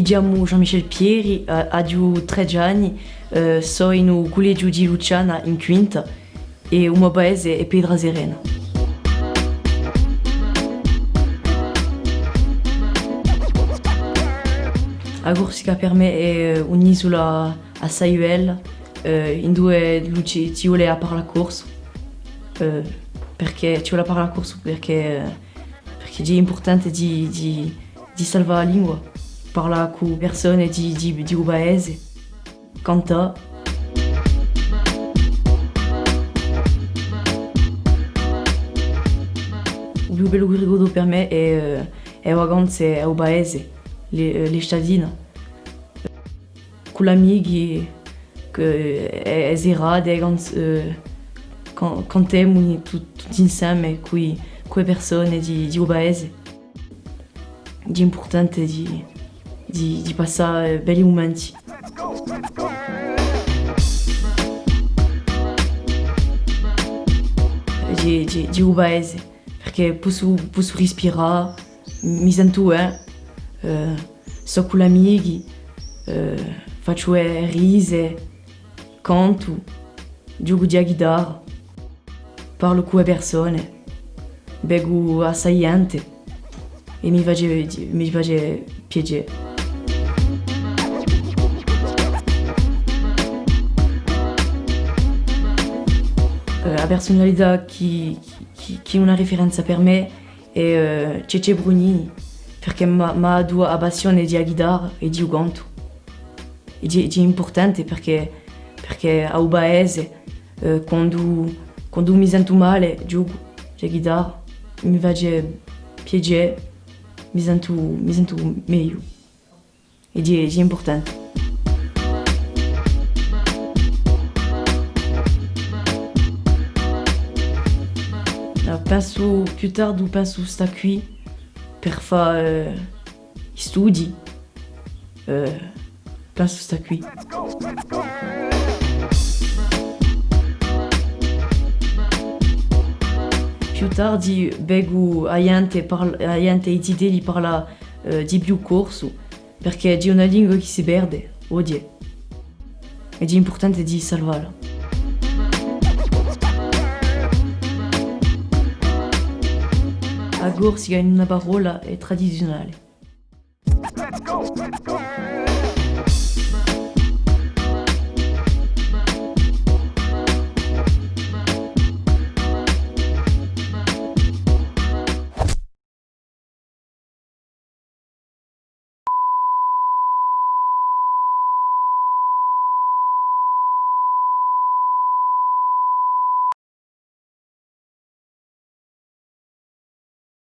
chiamo Jean-Michel Pieri, ho 13 anni, sono in un collegio di Luciana in quinta e il mio paese è Pedra Serena. La Corsica per me è un'isola assai bella, in dove ci vuole fare la corsa, perché ci vuole fare la corsa perché è importante di salvare la lingua, parlare con persone di un paese, cantare. Il più bello che ricordo per me è le vacanze al paese, le cittadine, con gli amici, le serate, cantiamo tutti insieme con le persone di un paese. È importante di passare belli momenti. Di un paese, perché posso respirare, mi sento bene, sto con gli amici, faccio risa, canto, gioco di chitarra, parlo con le persone, bevo assai gente e mi face piacere. La personalità che è una referenza per me è Cece Brugnini, perché mi ha dato la passione di chitarra e di canto. È importante perché al paese, quando mi sento male, gioco di chitarra, mi face piacere, mi sento meglio. È importante. Penso più tardi, penso sta qui per fare studi. Penso sta qui. Più tardi bevo a gente e idee di parlare di più corso, perché è una lingua che si perde oggi. Ed è importante di salvarla. La Corsica in una parola è tradizionale.